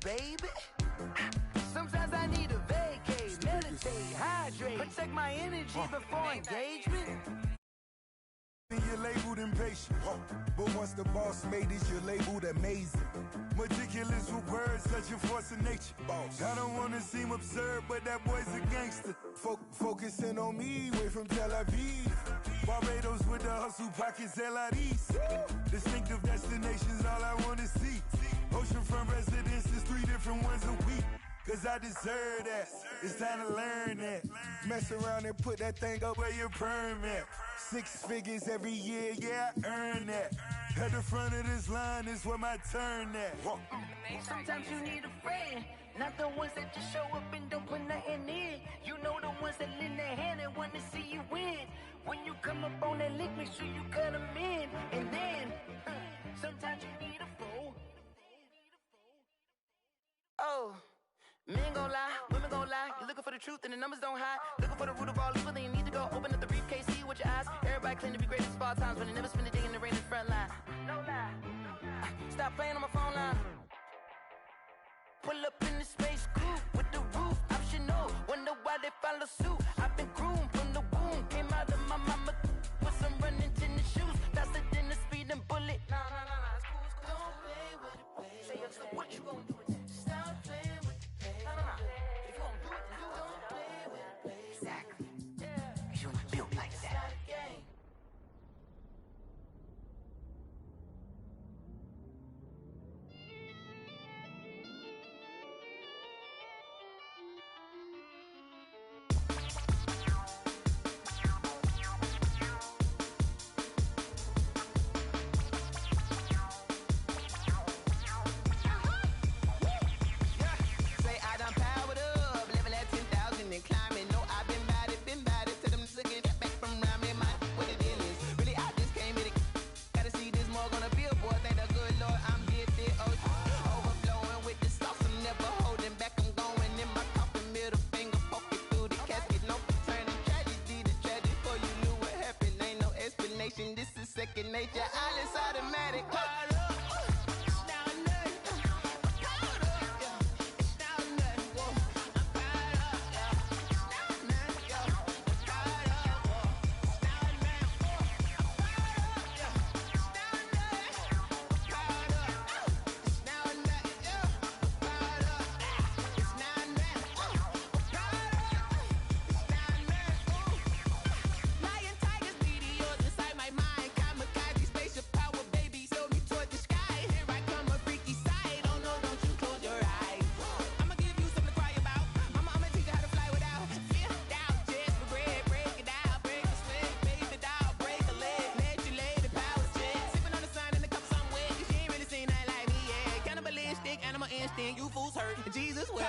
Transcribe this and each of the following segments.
baby. Sometimes I need a vacate, meditate, hydrate, protect my energy before engagement. You're labeled impatient, but once the boss made it, you're labeled amazing. Meticulous with words, such a force of nature. I don't wanna seem absurd, but that boy's a gangster. Focusing on me, way from Tel Aviv. Barbados with the hustle pockets, LIDs. Distinctive destinations, all I wanna see. Oceanfront residences, 3 different ones a week. Cause I deserve that, it's time to learn that. Mess around and put that thing up where your perm at. 6 figures every year, yeah, I earn that. At the front of this line is where my turn at. Sometimes you need a friend, not the ones that just show up and don't put nothing in. You know the ones that lend their hand and want to see you win. When you come up on that lick, make sure you cut them in. And then, sometimes you need a fool. Oh. Men gon' lie, women gon' lie. You're looking for the truth and the numbers don't hide. Looking for the root of all evil, then you need to go open up the briefcase, see with your eyes. Everybody claim to be great at all times, but they never spend a day in the rain in the front line. No lie. Stop playing on my phone line. Pull up in the space coupe with the roof optional. Wonder why they follow suit. I've been groomed from the womb. Came out of my mama with some running tennis shoes. Faster than the speeding bullet. Nah, it's cool, it's cool. Don't play with it, baby. Say so what you gon' do with it? Stop playing with it, baby. Nah. If you gon' do it, then you don't play with it, baby. Exactly. Yeah. You ain't built like that. This is second nature, all is automatic. You fools hurt, Jesus will.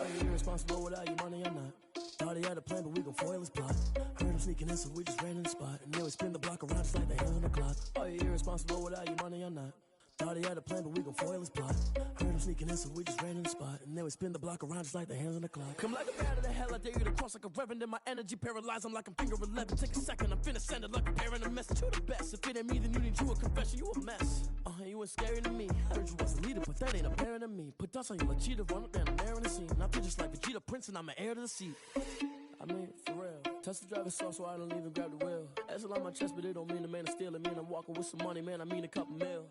Are you irresponsible without your money or not? Thought he had a plan, but we gon' foil his plot. Heard him sneaking in, so we just ran in the spot. And then we spin the block around just like the hands on the clock. Are you irresponsible without your money or not? Thought he had a plan, but we gon' foil his plot. Heard him sneaking in, so we just ran in the spot. And then we spin the block around just like the hands on the clock. Come like a bat of the hell, I dare you to cross like a reverend. And my energy paralyzed, I'm like I'm finger 11. Take a second, I'm finna send it like a parent a message. You the best, if it ain't me, then you need you a confession. You a mess, you ain't scary to me. Heard you was a leader, but that ain't apparent to me. Put dust on you like cheetah, run up down the air in the scene. I feel just like Vegeta Prince, and I'm an heir to the seat. I mean, for real. Touch the driver's sauce so I don't even grab the wheel. That's on my chest, but it don't mean the man is stealing. Mean I'm walking with some money, man, I mean a couple mil.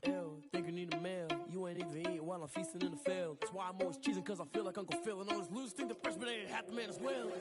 Ew, think you need a meal. You ain't even eating while I'm feasting in the field. That's why I'm always cheesing, cause I feel like Uncle Phil. And all those losers think the freshman ain't half the man as well.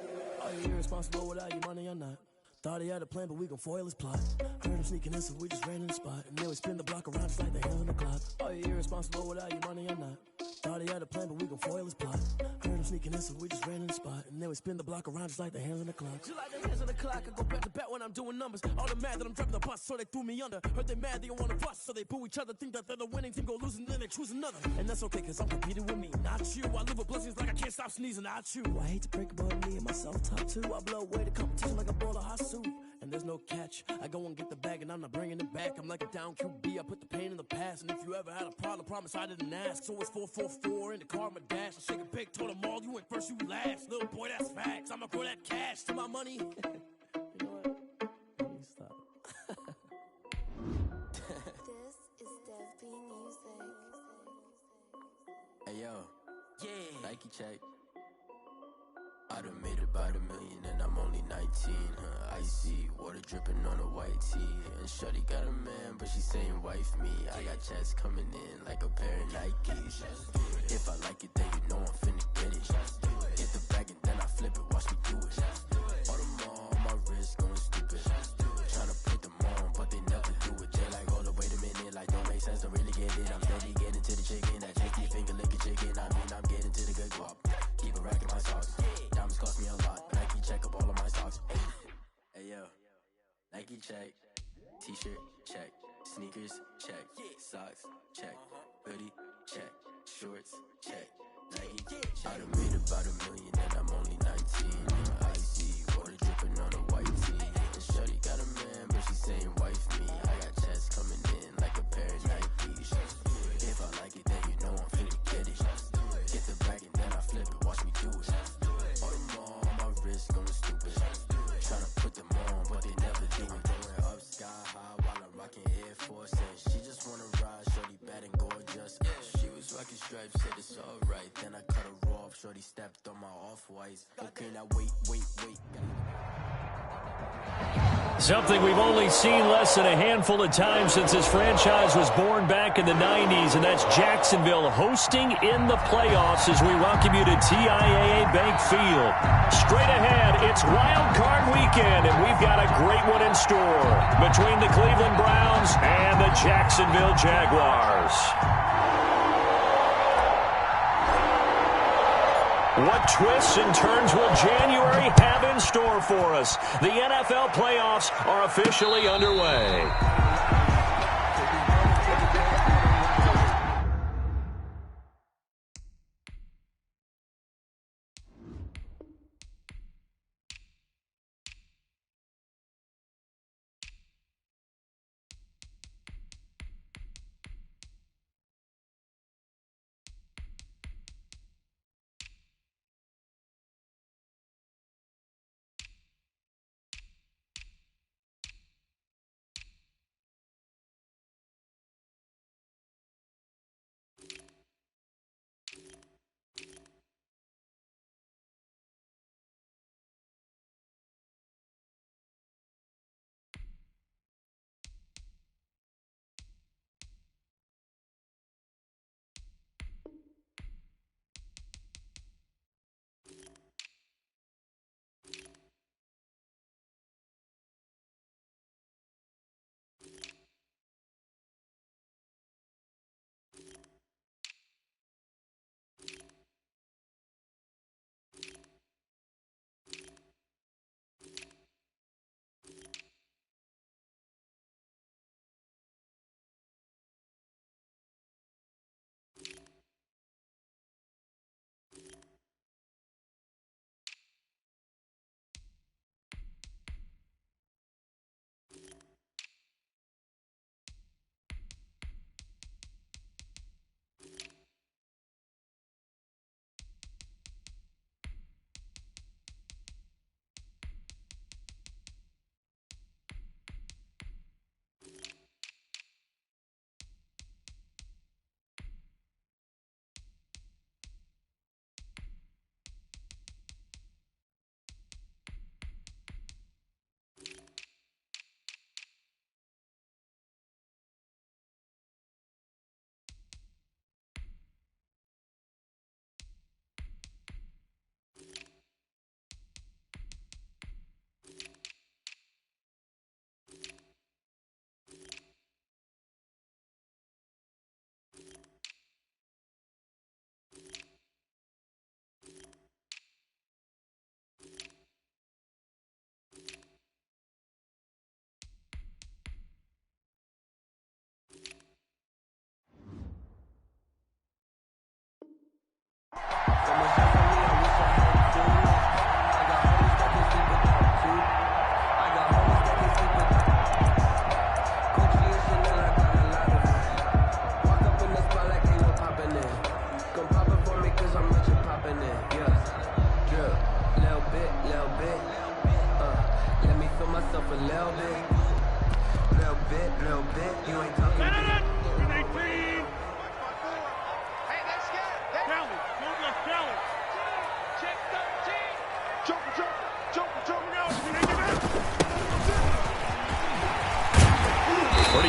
Are you irresponsible without your money or not? Thought he had a plan, but we gon' foil his plot. Heard him sneaking in, so we just ran in the spot. And then we spin the block around just like the hands on the clock. Are you irresponsible without your money or not? Thought he had a plan, but we gon' foil his plot. Heard him sneaking in, so we just ran in the spot. And then we spin the block around just like the hands on the clock. Just like the hands on the clock, I go back to back when I'm doing numbers. All the mad that I'm driving the bus, so they threw me under. Heard they mad, they don't wanna bust, so they boo each other. Think that they're the winning team, go losing, then they choose another. And that's okay, cause I'm competing with me, not you. I live with blessings like I can't stop sneezing, not you. I hate to break about me and my self-talk too. I blow away the competition like a bowl of hot soup. And there's no catch. I go and get the bag and I'm not bringing it back. I'm like a down QB, I put the pain in the past. And if you ever had a problem, promise I didn't ask. So it's 444 in the car, my dash. I shake a big, told them all, you went first, you last. Little boy, that's facts. I'ma grow that cash to my money. You know what? Let me stop. This is Dev B Music. Hey yo, yeah, Nike check. I done made about $1 million and I'm only 19. Icy water dripping on a white tee. And shorty got a man, but she saying wife me. I got checks coming in like a pair of Nikes. If I like it, then you know I'm finna get it. Get the bag and then I flip it, watch me do it. All them on my wrist going stupid. Tryna put them on, but they never do it. They like, hold up, wait a minute, like don't make sense, don't really get it. I'm steady getting to the chicken, that chicky finger licking chicken. I mean, I'm getting to the good guap. Keep a rack in my socks. Diamonds cost me a lot, but Nike check up all of my socks. Hey yo, Nike check, t-shirt check, sneakers check, socks check, hoodie check, shorts check, Nike check. I done made about $1 million and I'm only 19. Icy water dripping on a white tee. And shorty got a man, but she saying wife me. I got checks coming in like a pair of Nikes. If I like it, then you know I'm finna get it. Get the bag and then I flip it, watch me do it. All them on my wrist going stupid. Tryna put them on, but they never do it. Going up sky high while I'm rocking Air Force. She just wanna ride, shorty bad and gorgeous. She was rocking stripes, said it's alright. Then I cut her off, shorty stepped on my off-whites. Okay, now wait. Something we've only seen less than a handful of times since this franchise was born back in the 90s, and that's Jacksonville hosting in the playoffs as we welcome you to TIAA Bank Field. Straight ahead, it's Wild Card Weekend, and we've got a great one in store between the Cleveland Browns and the Jacksonville Jaguars. What twists and turns will January have in store for us? The NFL playoffs are officially underway.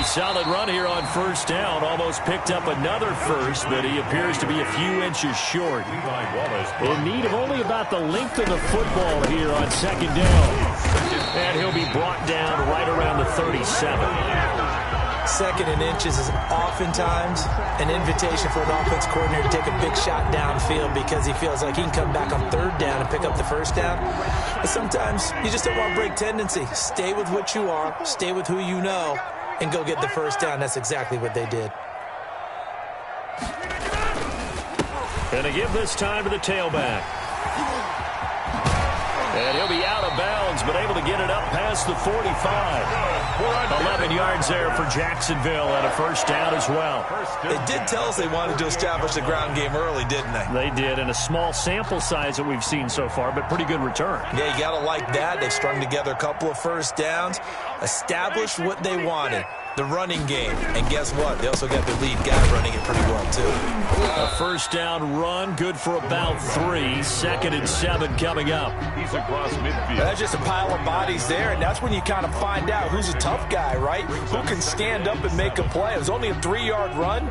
solid run here on first down. Almost picked up another first, but he appears to be a few inches short. In need of only about the length of the football here on second down. And he'll be brought down right around the 37. Second and inches is oftentimes an invitation for an offense coordinator to take a big shot downfield because he feels like he can come back on third down and pick up the first down. But sometimes you just don't want to break tendency. Stay with what you are, stay with who you know, and go get the first down. That's exactly what they did. And to give this time to the tailback. And he'll be out of bounds, but able to get it up past the 45. 11 yards there for Jacksonville and a first down as well. They did tell us they wanted to establish the ground game early, didn't they? They did, in a small sample size that we've seen so far, but pretty good return. Yeah, you got to like that. They've strung together a couple of first downs, established what they wanted, the running game. And guess what? They also got their lead guy running it pretty well, too. A first down run, good for about 3. 2nd and 7 coming up. He's across midfield. That's just a pile of bodies there, and that's when you kind of find out who's a tough guy, right? Who can stand up and make a play. It was only a 3-yard run,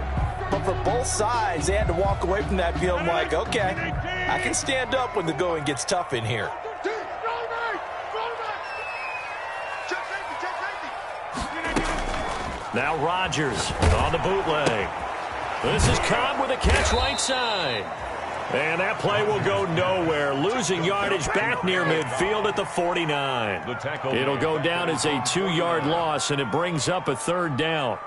but for both sides, they had to walk away from that feeling like, okay, I can stand up when the going gets tough in here. Now Rodgers on the bootleg. This is Cobb with a catch right side. And that play will go nowhere. Losing yardage back near midfield at the 49. It'll go down as a 2-yard loss, and it brings up a third down.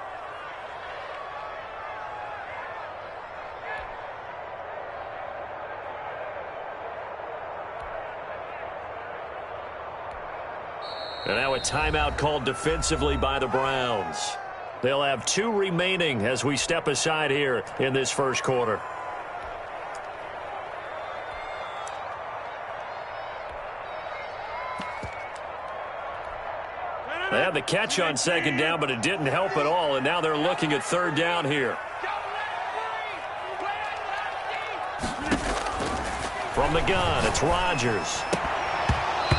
And now a timeout called defensively by the Browns. They'll have 2 remaining as we step aside here in this first quarter. They had the catch on second down, but it didn't help at all, and now they're looking at third down here. From the gun, it's Rodgers.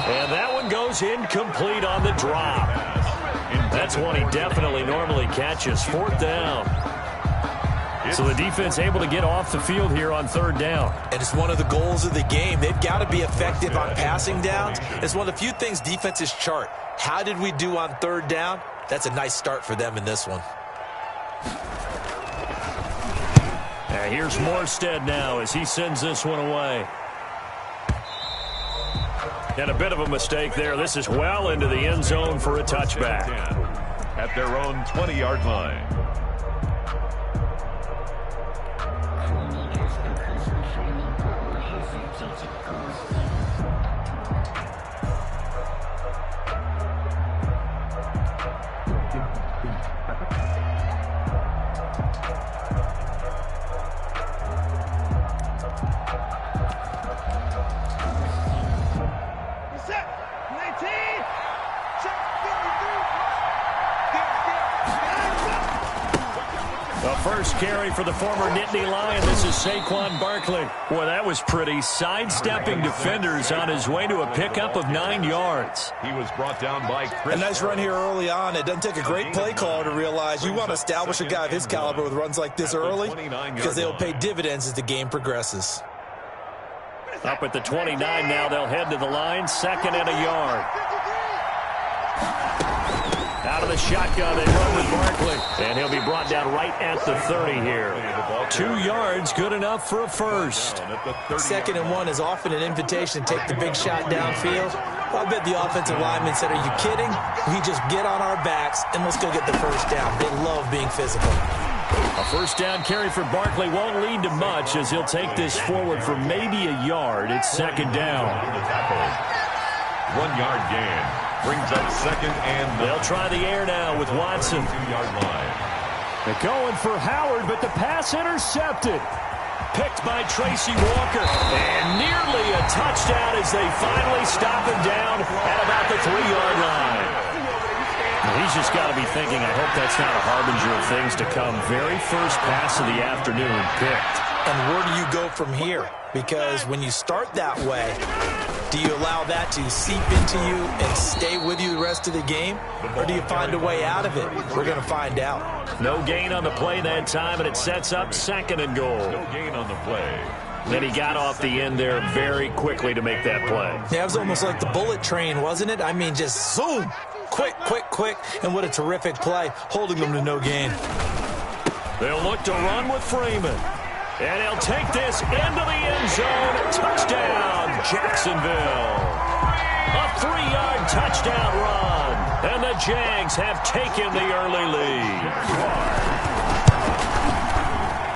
And that one goes incomplete on the drop. That's one he definitely normally catches. 4th down. So the defense able to get off the field here on third down. And it's one of the goals of the game. They've got to be effective on passing downs. It's one of the few things defenses chart. How did we do on third down? That's a nice start for them in this one. Here's Morstead now as he sends this one away. And a bit of a mistake there. This is well into the end zone for a touchback. At their own 20-yard line. First carry for the former Nittany Lion. This is Saquon Barkley. Boy, that was pretty. Sidestepping defenders on his way to a pickup of 9 yards. He was brought down by Chris. A nice run here early on. It doesn't take a great play caller to realize you want to establish a guy of his caliber with runs like this early because they'll pay dividends as the game progresses. Up at the 29 now, they'll head to the line. 2nd and a yard. Out of the shotgun, they run with Barkley. And he'll be brought down right at the 30 here. 2 yards, good enough for a first. 2nd and 1 is often an invitation to take the big shot downfield. Well, I bet the offensive lineman said, are you kidding? We just get on our backs and let's go get the first down. They love being physical. A first down carry for Barkley won't lead to much as he'll take this forward for maybe a yard. It's 2nd down. 1 yard gain. Brings up 2nd and 9. They'll try the air now with Watson. 2-yard line. They're going for Howard, but the pass intercepted. Picked by Tracy Walker. And nearly a touchdown as they finally stop him down at about the 3-yard line. He's just got to be thinking, I hope that's not a harbinger of things to come. Very first pass of the afternoon picked. And where do you go from here? Because when you start that way, Do you allow that to seep into you and stay with you the rest of the game? Or do you find a way out of it? We're going to find out. No gain on the play that time, and it sets up 2nd and goal. No gain on the play. Then he got off the end there very quickly to make that play. Yeah, it was almost like the bullet train, wasn't it? I mean, just zoom. Quick, quick, quick. And what a terrific play, holding them to no gain. They'll look to run with Freeman. And he'll take this into the end zone. Touchdown, Jacksonville. A 3-yard touchdown run. And the Jags have taken the early lead.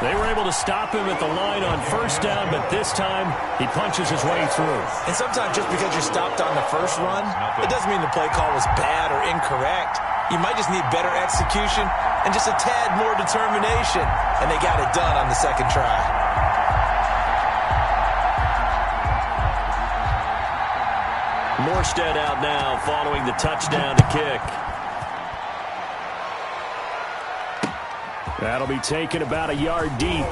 They were able to stop him at the line on 1st down, but this time he punches his way through. And sometimes just because you're stopped on the first run, it doesn't mean the play call was bad or incorrect. You might just need better execution and just a tad more determination. And they got it done on the 2nd try. Morstead out now following the touchdown to kick. That'll be taken about a yard deep.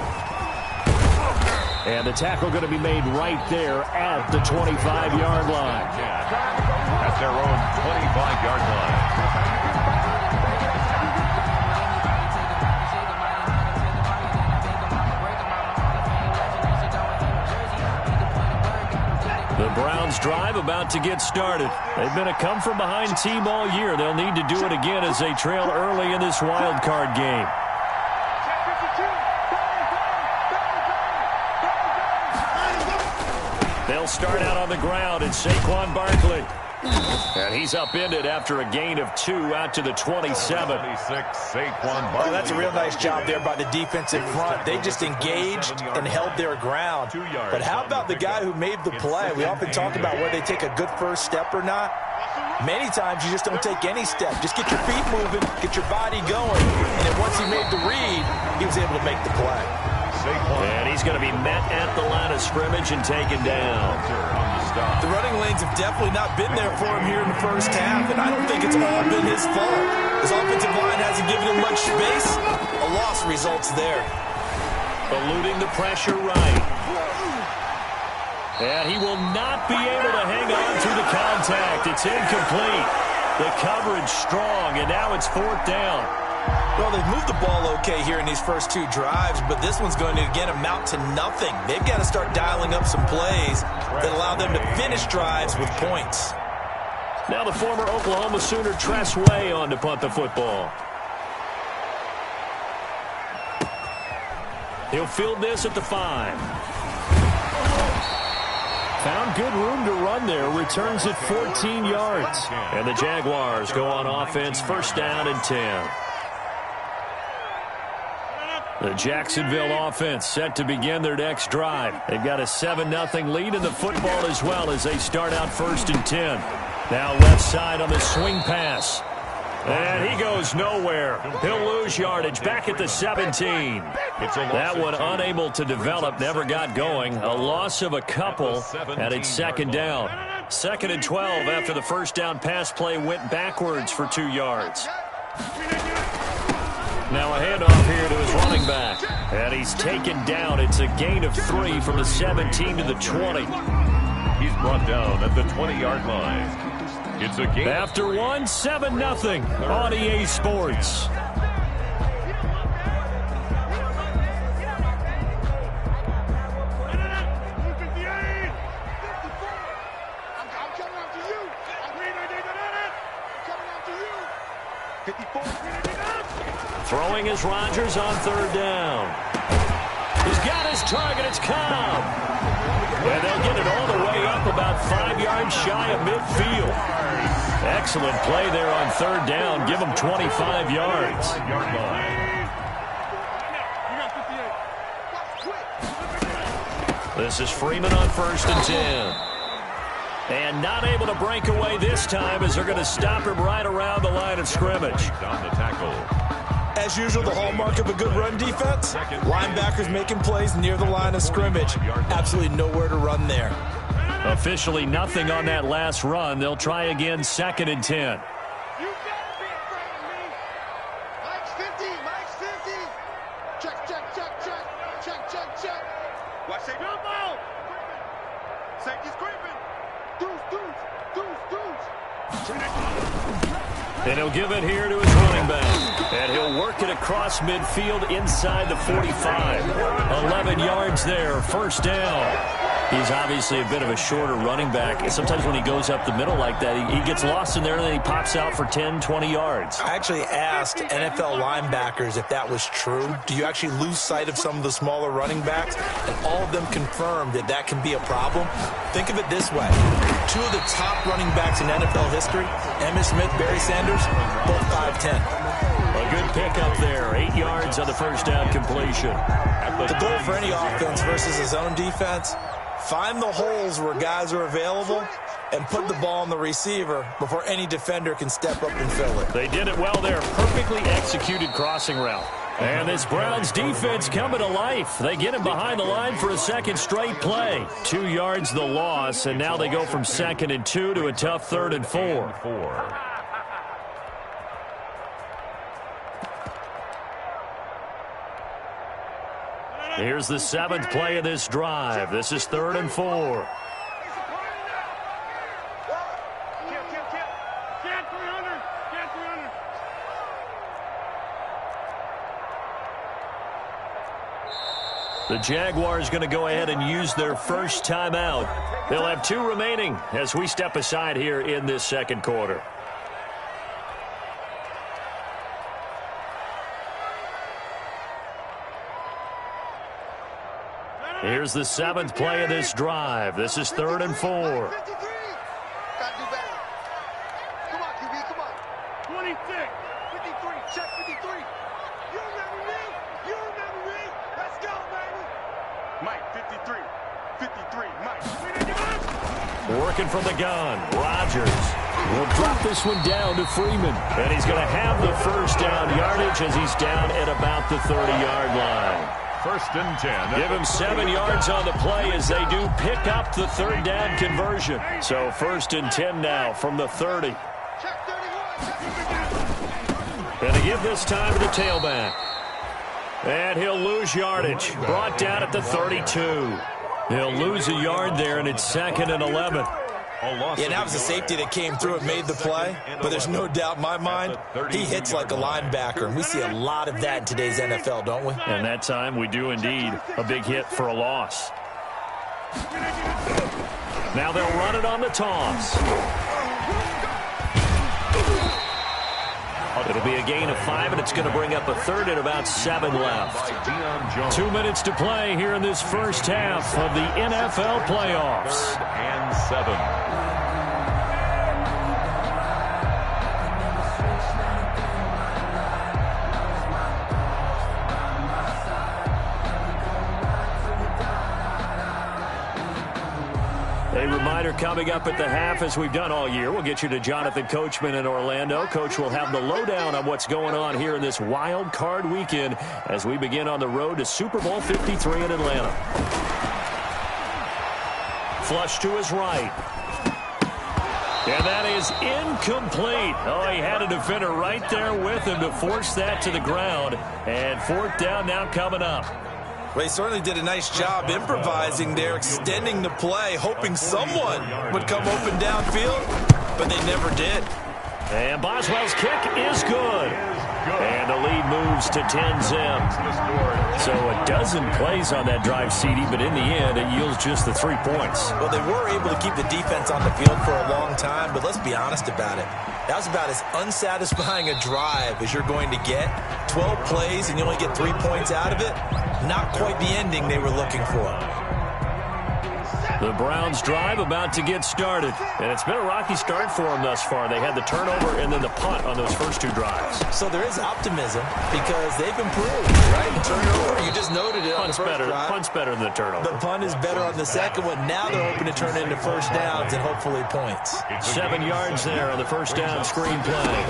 And the tackle going to be made right there at the 25-yard line. At their own 25-yard line. The Browns drive about to get started. They've been a come-from-behind team all year. They'll need to do it again as they trail early in this wild card game. They'll start out on the ground, and Saquon Barkley. And he's upended after a gain of 2 out to the 27. 26, Saquon Barkley. Oh, that's a real nice job there by the defensive front. They just engaged and held their ground. But how about the guy who made the play? We often talk about whether they take a good first step or not. Many times you just don't take any step. Just get your feet moving, get your body going. And then once he made the read, he was able to make the play. And he's going to be met at the line of scrimmage and taken down. The running lanes have definitely not been there for him here in the first half, and I don't think it's all been his fault. His offensive line hasn't given him much space. A loss results there. Eluding the pressure right. And he will not be able to hang on to the contact. It's incomplete. The coverage strong, and now it's 4th down. Well, they've moved the ball okay here in these first 2 drives, but this one's going to, again, amount to nothing. They've got to start dialing up some plays that allow them to finish drives with points. Now the former Oklahoma Sooner Tress Way on to punt the football. He'll field this at the 5. Found good room to run there. Returns it 14 yards. And the Jaguars go on offense, 1st down and 10. The Jacksonville offense set to begin their next drive. They've got a 7-0 lead in the football as well as they start out 1st and 10. Now left side on the swing pass. And he goes nowhere. He'll lose yardage back at the 17. That one unable to develop, never got going. A loss of a couple, and it's 2nd down. 2nd and 12 after the 1st down pass play went backwards for 2 yards. Now a handoff here to his running back. And he's taken down. It's a gain of 3 from the 17 to the 20. He's brought down at the 20-yard line. It's a game. After 1, 7-0 on EA Sports. Throwing is Rodgers on 3rd down. He's got his target. It's Cobb. And they'll get it all the way up about 5 yards shy of midfield. Excellent play there on 3rd down. Give him 25 yards. This is Freeman on 1st and 10. And not able to break away this time as they're going to stop him right around the line of scrimmage. On the tackle. As usual, the hallmark of a good run defense, linebackers making plays near the line of scrimmage. Absolutely nowhere to run there. Officially nothing on that last run. They'll try again 2nd and 10. You gotta be afraid of me. Mike's 50, Mike's 50. Check, check, check, check. Check, check, check. Watch it. Jump out. Safety's creeping. And he'll give it here to his running back. And he'll work it across midfield inside the 45. 11 yards there, first down. He's obviously a bit of a shorter running back. Sometimes when he goes up the middle like that, he gets lost in there and then he pops out for 10, 20 yards. I actually asked NFL linebackers if that was true. Do you actually lose sight of some of the smaller running backs? And all of them confirmed that that can be a problem. Think of it this way. Two of the top running backs in NFL history, Emmitt Smith, Barry Sanders, both 5'10". A good pickup there. 8 yards on the first down completion. The goal for any offense versus his own defense, find the holes where guys are available and put the ball on the receiver before any defender can step up and fill it. They did it well there. Perfectly executed crossing route. And this Browns defense coming to life. They get him behind the line for a second straight play. 2 yards the loss, and now they go from 2nd and 2 to a tough 3rd and 4. Here's the 7th play of this drive. This is 3rd and 4. The Jaguars going to go ahead and use their first timeout. They'll have 2 remaining as we step aside here in this second quarter. Here's the 7th play of this drive. This is 3rd and 4. Gotta do better. Come on, QB, come on. 26, 53, check 53. You remember me? You remember me? Let's go, baby. Mike, 53, 53, Mike. Working from the gun. Rodgers will drop this one down to Freeman. And he's going to have the first down yardage as he's down at about the 30-yard line. 1st and 10. Give him 7 yards on the play as they do pick up the 3rd down conversion. So 1st and 10 now from the 30. And to give this time to the tailback. And he'll lose yardage. Brought down at the 32. He'll lose a yard there, and it's 2nd and 11. Yeah, that was a safety that came through and made the play, but there's no doubt in my mind he hits like a linebacker, and we see a lot of that in today's NFL, don't we? And that time we do indeed. A big hit for a loss. Now they'll run it on the toss. It'll be a gain of 5, and it's going to bring up a 3rd and about 7 left. 2 minutes to play here in this first half of the NFL playoffs. 3rd and 7. A reminder coming up at the half, as we've done all year. We'll get you to Jonathan Coachman in Orlando. Coach will have the lowdown on what's going on here in this wild card weekend as we begin on the road to Super Bowl 53 in Atlanta. Flush to his right. And that is incomplete. Oh, he had a defender right there with him to force that to the ground. And 4th down now coming up. Well, he certainly did a nice job improvising there, extending the play, hoping someone would come open downfield, but they never did. And Boswell's kick is good. And the lead moves to 10-zip. So a dozen plays on that drive, CD, but in the end, it yields just the 3 points. Well, they were able to keep the defense on the field for a long time, but let's be honest about it. That was about as unsatisfying a drive as you're going to get. 12 plays and you only get 3 points out of it. Not quite the ending they were looking for. The Browns drive about to get started. And it's been a rocky start for them thus far. They had the turnover and then the punt on those first 2 drives. So there is optimism because they've improved, right? The turnover, you just noted it on the first drive. Punt's better than the turnover. The punt is better on the second one. Now they're hoping to turn it into first downs and hopefully points. 7 yards there on the first down screen play.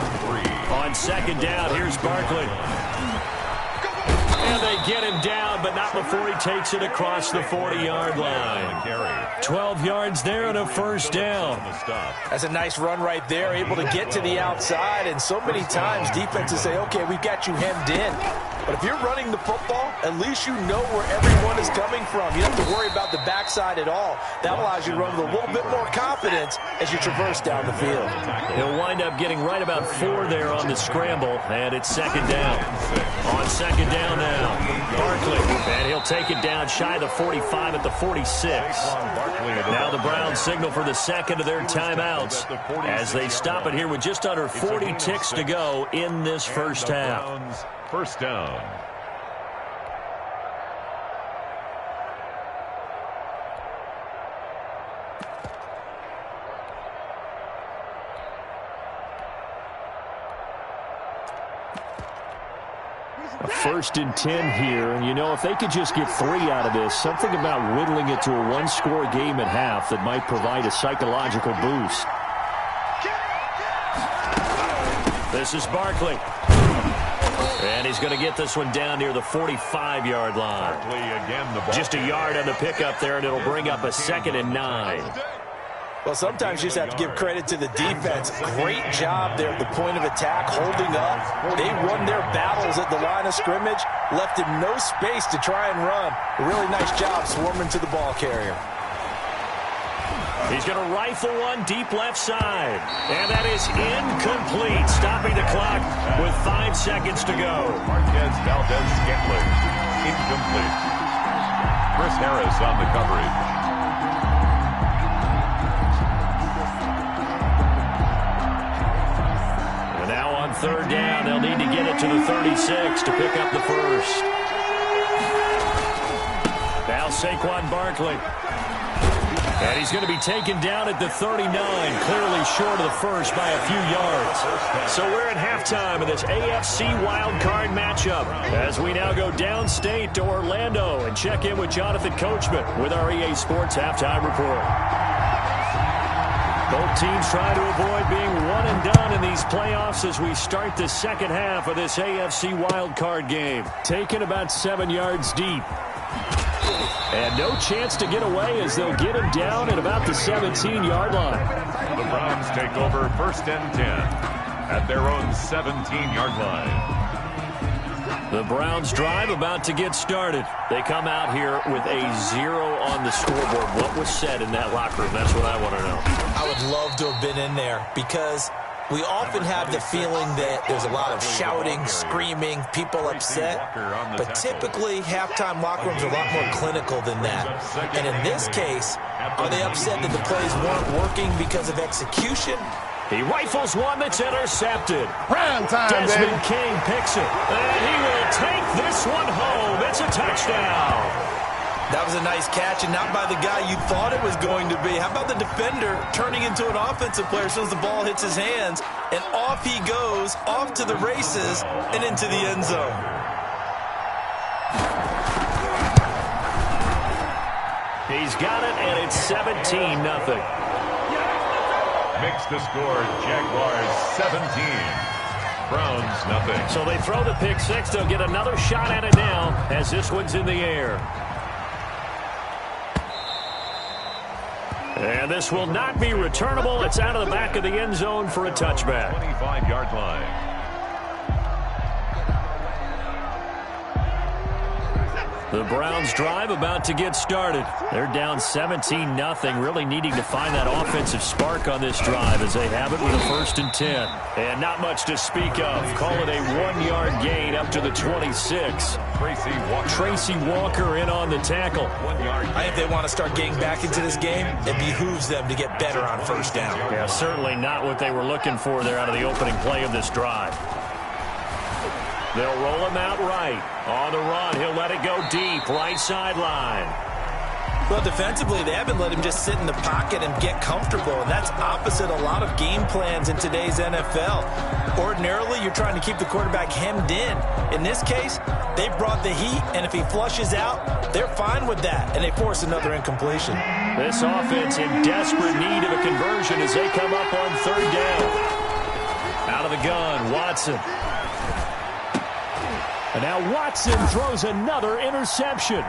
On 2nd down, here's Barkley. And they get him down, but not before he takes it across the 40-yard line. 12 yards there and a first down. That's a nice run right there, able to get to the outside. And so many times defenses say, okay, we've got you hemmed in. But if you're running the football, at least you know where everyone is coming from. You don't have to worry about the backside at all. That allows you to run with a little bit more confidence as you traverse down the field. He'll wind up getting right about 4 there on the scramble, and it's second down. On second down now, Barkley, and he'll take it down shy of the 45 at the 46. Now the Browns signal for the second of their timeouts as they stop it here with just under 40 ticks to go in this first half. First down. A 1st and 10 here, and you know, if they could just get 3 out of this, something about whittling it to a 1-score game at half that might provide a psychological boost. This is Barkley. And he's going to get this one down near the 45-yard line. Just a yard on the pickup there, and it'll bring up a 2nd and 9. Well, sometimes you just have to give credit to the defense. Great job there at the point of attack, holding up. They won their battles at the line of scrimmage, left him no space to try and run. A really nice job swarming to the ball carrier. He's going to rifle one deep left side. And that is incomplete, stopping the clock with 5 seconds to go. Marquez Valdez-Scantling, incomplete. Chris Harris on the coverage. And now on 3rd down, they'll need to get it to the 36 to pick up the first. Now Saquon Barkley. And he's going to be taken down at the 39, clearly short of the first by a few yards. So we're at halftime of this AFC Wild Card matchup as we now go downstate to Orlando and check in with Jonathan Coachman with our EA Sports Halftime Report. Both teams trying to avoid being one and done in these playoffs as we start the second half of this AFC Wild Card game. Taken about 7 yards deep. And no chance to get away as they'll get him down at about the 17-yard line. The Browns take over 1st and 10 at their own 17-yard line. The Browns drive about to get started. They come out here with a 0 on the scoreboard. What was said in that locker room? That's what I want to know. I would love to have been in there because we often have the feeling that there's a lot of shouting, screaming, people upset. But typically, halftime locker rooms are a lot more clinical than that. And in this case, are they upset that the plays weren't working because of execution? He rifles one that's intercepted. Prime time, Desmond King picks it. And he will take this one home. It's a touchdown. That was a nice catch, and not by the guy you thought it was going to be. How about the defender turning into an offensive player as soon as the ball hits his hands, and off he goes, off to the races, and into the end zone. He's got it, and it's 17-0. Makes the score Jaguars 17. Browns nothing. So they throw the pick six. They'll get another shot at it now as this one's in the air. And this will not be returnable. It's out of the back of the end zone for a touchback. 25-yard line. The Browns drive about to get started. They're down 17-0, really needing to find that offensive spark on this drive as they have it with a 1st and 10. And not much to speak of. Call it a 1-yard gain up to the 26. Tracy Walker in on the tackle. I think they want to start getting back into this game. It behooves them to get better on 1st down. Yeah, certainly not what they were looking for there out of the opening play of this drive. They'll roll him out right. On the run, he'll let it go deep, right sideline. Well, defensively, they haven't let him just sit in the pocket and get comfortable, and that's opposite a lot of game plans in today's NFL. Ordinarily, you're trying to keep the quarterback hemmed in. In this case, they brought the heat, and if he flushes out, they're fine with that, and they force another incompletion. This offense in desperate need of a conversion as they come up on 3rd down. Out of the gun, Watson. And now Watson throws another interception.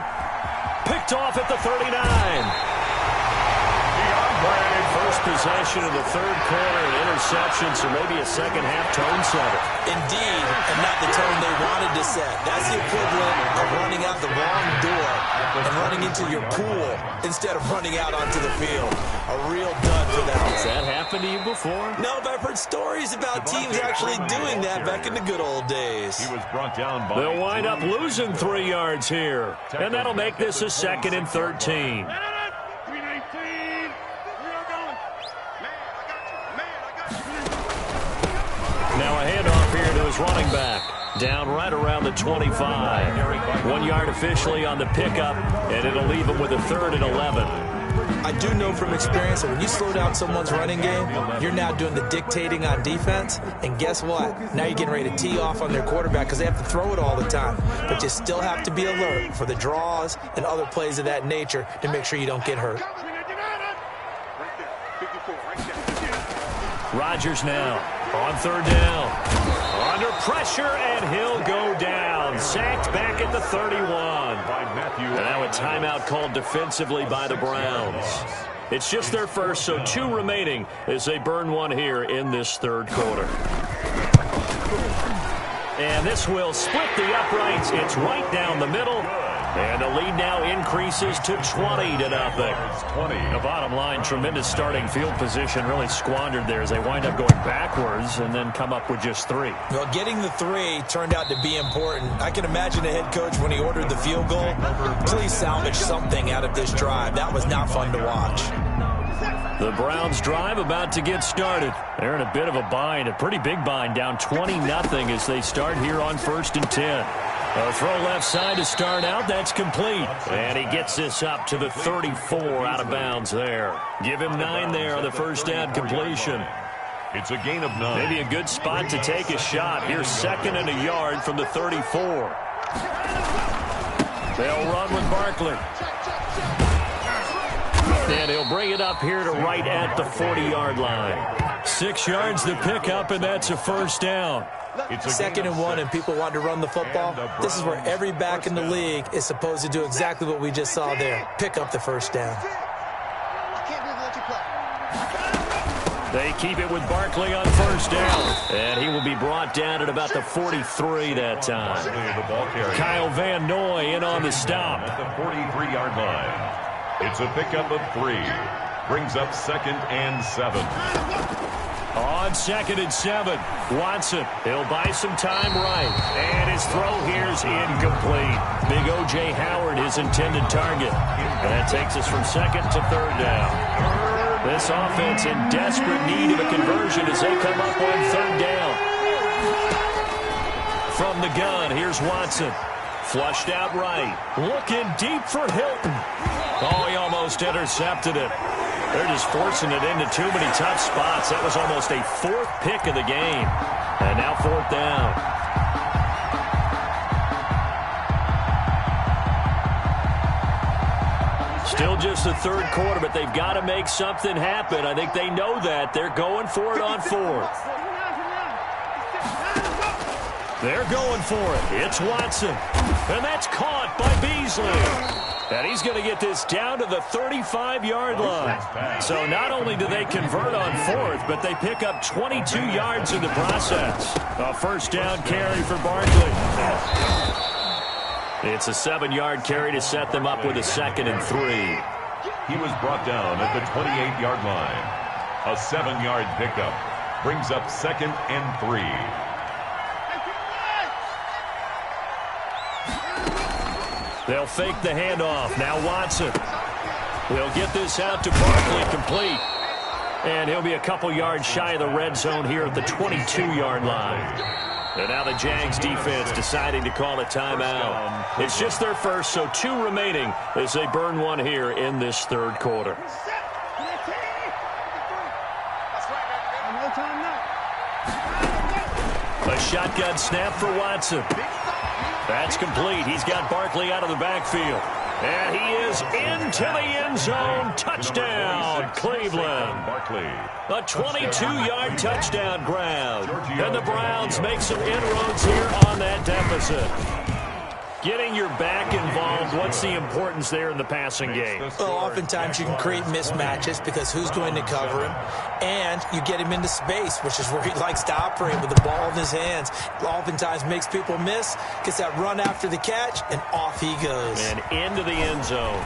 Picked off at the 39. The on-play first possession of the third quarter, an interception, so maybe a second-half tone setter. Indeed, and not the tone they wanted to set. That's the equivalent of running out the wrong door and running into your pool instead of running out onto the field. A real dud for them. Has that happened to you before? No, but I've heard stories about teams actually doing that back in the good old days. He was brought down by They'll wind up losing 3 yards here, and that'll make this a 2nd and 13. Now a handoff here to his running back. Down right around the 25. 1 yard officially on the pickup, and it'll leave him with a 3rd and 11. I do know from experience that when you slow down someone's running game, you're now doing the dictating on defense. And guess what? Now you're getting ready to tee off on their quarterback because they have to throw it all the time. But you still have to be alert for the draws and other plays of that nature to make sure you don't get hurt. Rodgers now on 3rd down. Under pressure, and he'll go down. Sacked back at the 31. And now a timeout called defensively by the Browns. It's just their first, so 2 remaining as they burn 1 here in this 3rd quarter. And this will split the uprights. It's right down the middle. And the lead now increases to 20-0. The bottom line, tremendous starting field position, really squandered there as they wind up going backwards and then come up with just 3. Well, getting the 3 turned out to be important. I can imagine the head coach when he ordered the field goal. Please salvage something out of this drive. That was not fun to watch. The Browns drive about to get started. They're in a bit of a bind, a pretty big bind, down 20-0 as they start here on 1st and 10. A throw left side to start out. That's complete. And he gets this up to the 34 out of bounds there. Give him 9 there on the first down completion. It's a gain of 9. Maybe a good spot to take a shot. Here's 2nd and a yard from the 34. They'll run with Barkley. And he'll bring it up here to right at the 40-yard line. 6 yards to pick up, and that's a first down. It's 2nd and 1 and people want to run the football. This is where every back in the league is supposed to do exactly what we just saw there. Pick up the first down. They keep it with Barkley on first down. And he will be brought down at about the 43 that time. Kyle Van Noy in on the stop. At the 43-yard line. It's a pickup of 3. Brings up 2nd and 7. On 2nd and 7, Watson, he'll buy some time right. And his throw here's incomplete. Big O.J. Howard, his intended target. And that takes us from 2nd to 3rd down. This offense in desperate need of a conversion as they come up on 3rd down. From the gun, here's Watson. Flushed out right. Looking deep for Hilton. Oh, he almost intercepted it. They're just forcing it into too many tough spots. That was almost a 4th pick of the game. And now 4th down. Still just the 3rd quarter, but they've got to make something happen. I think they know that. They're going for it on 4th. They're going for it. It's Watson. And that's caught by Beasley. And he's going to get this down to the 35-yard line. So not only do they convert on 4th, but they pick up 22 yards in the process. A first down carry for Barkley. It's a 7-yard carry to set them up with a 2nd and 3. He was brought down at the 28-yard line. A 7-yard pickup. Brings up 2nd and 3. They'll fake the handoff. Now Watson. He'll get this out to Barkley, complete. And he'll be a couple yards shy of the red zone here at the 22-yard line. And now the Jags defense deciding to call a timeout. It's just their first, so 2 remaining as they burn 1 here in this 3rd quarter. A shotgun snap for Watson. That's complete. He's got Barkley out of the backfield. And he is into the end zone. Touchdown, Cleveland. A 22-yard touchdown grab. And the Browns make some inroads here on that deficit. Getting your back involved, what's the importance there in the passing game? Well, oftentimes you can create mismatches because who's going to cover him, and you get him into space, which is where he likes to operate with the ball in his hands. Oftentimes makes people miss, gets that run after the catch, and off he goes. And into the end zone.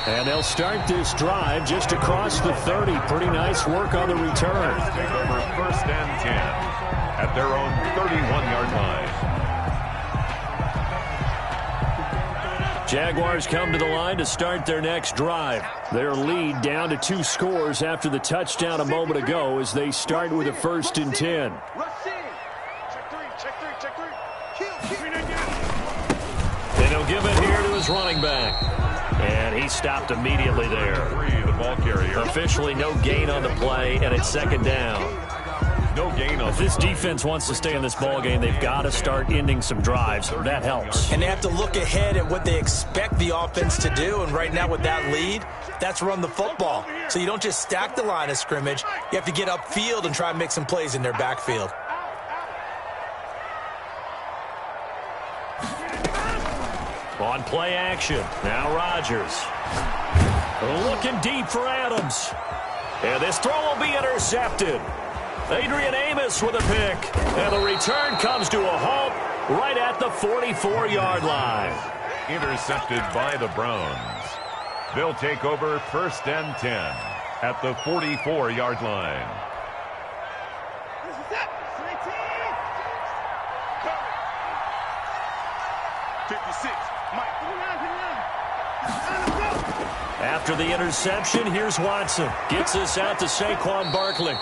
And they'll start this drive just across the 30. Pretty nice work on the return. Take over 1st and 10 at their own 31-yard line. Jaguars come to the line to start their next drive. Their lead down to 2 scores after the touchdown a moment ago as they start with a 1st and 10. And he'll give it here to his running back. And he stopped immediately there. The ball carrier. Officially no gain on the play, and it's 2nd down. No gain on. If this defense wants to stay in this ball game, they've got to start ending some drives. That helps. And they have to look ahead at what they expect the offense to do. And right now with that lead, that's run the football. So you don't just stack the line of scrimmage. You have to get upfield and try and make some plays in their backfield. On play action. Now Rodgers. Looking deep for Adams. And this throw will be intercepted. Adrian Amos with a pick. And the return comes to a halt right at the 44-yard line. Intercepted by the Browns. They'll take over 1st and 10 at the 44-yard line. After the interception, here's Watson. Gets this out to Saquon Barkley.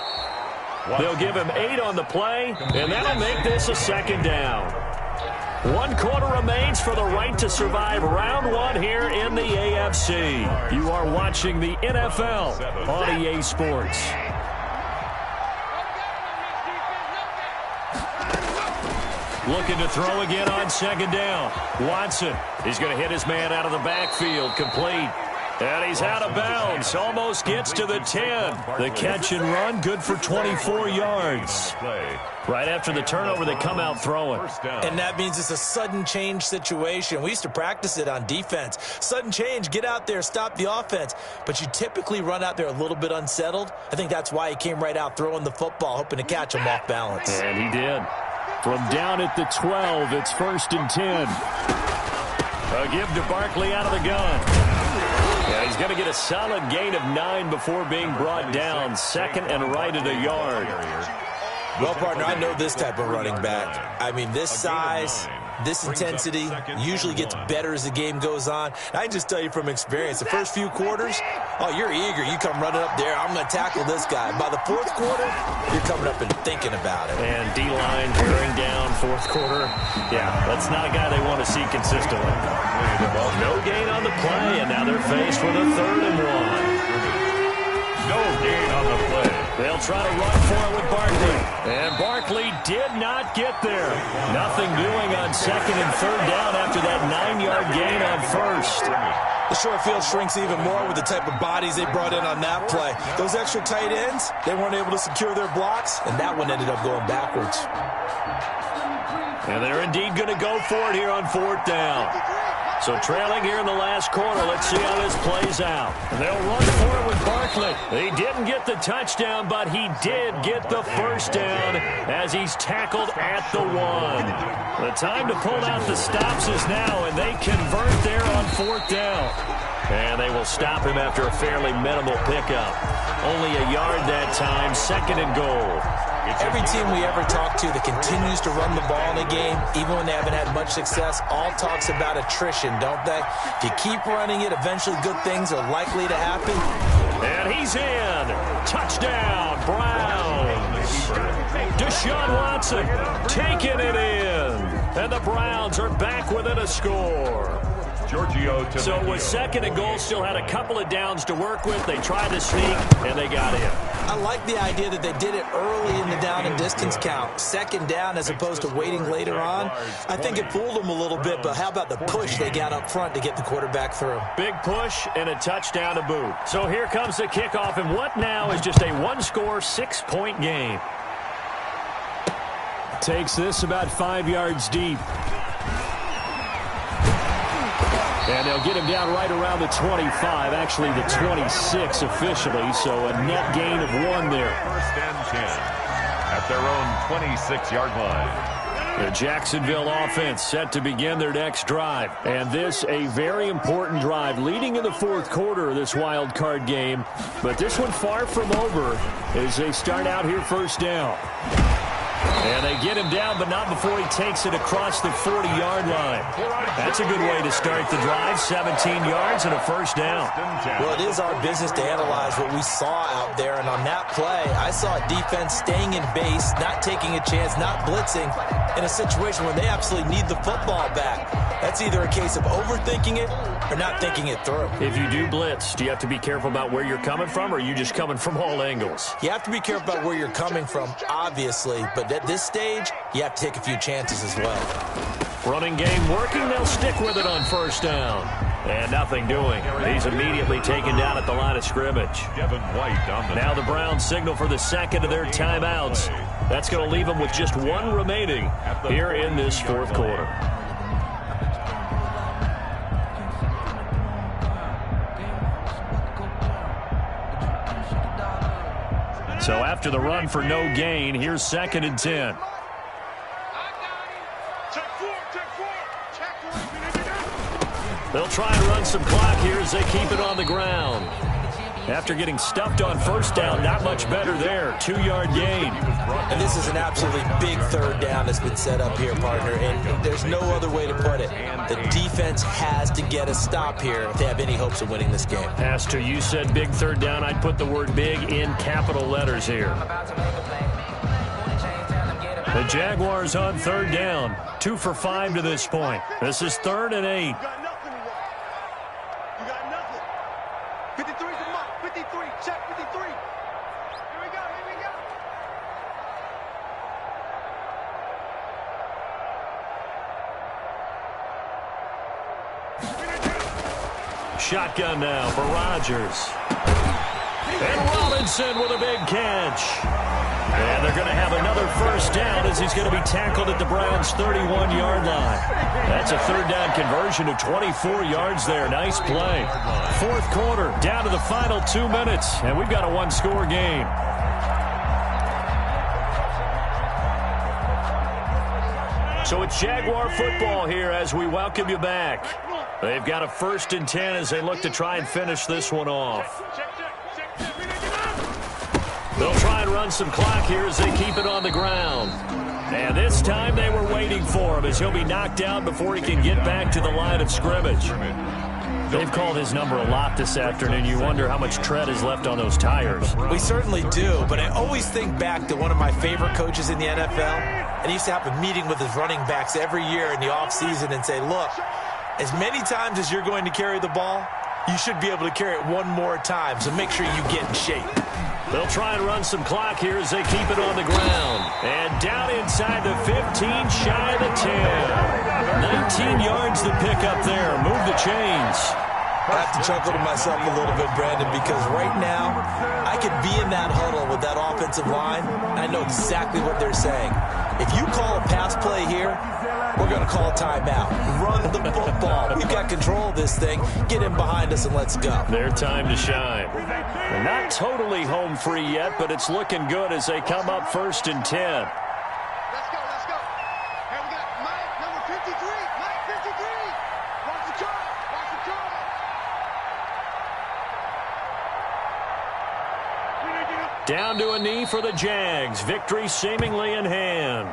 They'll give him 8 on the play, and that'll make this a 2nd down. 1 quarter remains for the right to survive round 1 here in the AFC. You are watching the NFL on EA Sports. Looking to throw again on 2nd down. Watson, he's going to hit his man out of the backfield, complete. And he's out of bounds. Almost gets to the 10. The catch and run, good for 24 yards. Right after the turnover, they come out throwing. And that means it's a sudden change situation. We used to practice it on defense. Sudden change, get out there, stop the offense. But you typically run out there a little bit unsettled. I think that's why he came right out throwing the football, hoping to catch him off balance. And he did. From down at the 12, it's 1st and 10. A give to Barkley out of the gun. Yeah, he's going to get a solid gain of 9 before being brought down. 2nd and right at a yard. Well, partner, I know this type of running back. I mean, this size, this intensity usually gets better as the game goes on. I can just tell you from experience, the first few quarters, oh, you're eager. You come running up there. I'm going to tackle this guy. By the 4th quarter, you're coming up and thinking about it. And D-line bearing down 4th quarter. Yeah, that's not a guy they want to see consistently. No gain on the play, and now they're faced with a 3rd and 1. No gain on the play. They'll try to run for it with Barkley. And Barkley did not get there. Nothing doing on 2nd and 3rd down after that 9-yard gain on 1st. The short field shrinks even more with the type of bodies they brought in on that play. Those extra tight ends, they weren't able to secure their blocks, and that one ended up going backwards. And they're indeed going to go for it here on 4th down. So trailing here in the last quarter, let's see how this plays out. And they'll run for it with Barkley. He didn't get the touchdown, but he did get the 1st down as he's tackled at the 1. The time to pull out the stops is now, and they convert there on 4th down. And they will stop him after a fairly minimal pickup. Only a yard that time, 2nd and goal. Every team we ever talk to that continues to run the ball in a game, even when they haven't had much success, all talks about attrition, don't they? If you keep running it, eventually good things are likely to happen. And he's in. Touchdown, Browns. Deshaun Watson taking it in. And the Browns are back within a score. So with 2nd and goal, still had a couple of downs to work with. They tried to sneak, and they got in. I like the idea that they did it early in the down and distance count. 2nd down as opposed to waiting later on. I think it fooled them a little bit, but how about the push they got up front to get the quarterback through? Big push and a touchdown to boot. So here comes the kickoff, and what now is just a 1-score, 6-point game. Takes this about 5 yards deep. And they'll get him down right around the 25, actually the 26 officially, so a net gain of 1 there. First and 10 at their own 26-yard line. The Jacksonville offense set to begin their next drive. And this a very important drive leading in the fourth quarter of this wild card game. But this one far from over as they start out here first down. And they get him down, but not before he takes it across the 40-yard line. That's a good way to start the drive. 17 yards and a first down. Well, it is our business to analyze what we saw out there. And on that play, I saw a defense staying in base, not taking a chance, not blitzing in a situation where they absolutely need the football back. That's either a case of overthinking it or not thinking it through. If you do blitz, do you have to be careful about where you're coming from, or are you just coming from all angles? You have to be careful about where you're coming from, obviously. But at this stage, you have to take a few chances as well. Running game working. They'll stick with it on first down. And nothing doing. He's immediately taken down at the line of scrimmage. Now the Browns signal for the second of their timeouts. That's going to leave them with just 1 remaining here in this fourth quarter. So after the run for no gain, here's 2nd and 10. They'll try and run some clock here as they keep it on the ground. After getting stuffed on first down, not much better there. 2-yard gain. And this is an absolutely big third down that's been set up here, partner. And there's no other way to put it. The defense has to get a stop here if they have any hopes of winning this game. Pastor, you said big third down. I'd put the word big in capital letters here. The Jaguars on third down. 2 for 5 to this point. This is 3rd and 8. Shotgun now for Rodgers. And Robinson with a big catch. And they're going to have another first down as he's going to be tackled at the Browns' 31-yard line. That's a third down conversion of 24 yards there. Nice play. Fourth quarter, down to the final 2 minutes, and we've got a 1-score game. So it's Jaguar football here as we welcome you back. They've got a 1st and 10 as they look to try and finish this one off. They'll try and run some clock here as they keep it on the ground. And this time they were waiting for him as he'll be knocked down before he can get back to the line of scrimmage. They've called his number a lot this afternoon. You wonder how much tread is left on those tires. We certainly do, but I always think back to one of my favorite coaches in the NFL. And he used to have a meeting with his running backs every year in the offseason and say, look, as many times as you're going to carry the ball, you should be able to carry it one more time, so make sure you get in shape. They'll try and run some clock here as they keep it on the ground. And down inside the 15, shy of the 10. 19 yards to pick up there. Move the chains. I have to chuckle to myself a little bit, Brandon, because right now I could be in that huddle with that offensive line, and I know exactly what they're saying. If you call a pass play here, we're going to call a timeout. Run the football. We've got control of this thing. Get in behind us and let's go. Their time to shine. They're not totally home free yet, but it's looking good as they come up 1st and 10. Let's go, let's go. Here we got Mike, number 53. Mike, 53. Watch the car. Watch the car. Down to a knee for the Jags. Victory seemingly in hand.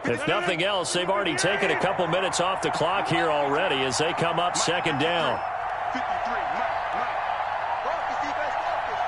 If nothing else, they've already taken a couple minutes off the clock here already as they come up 2nd down. 53, Mike. Focus, defense, focus.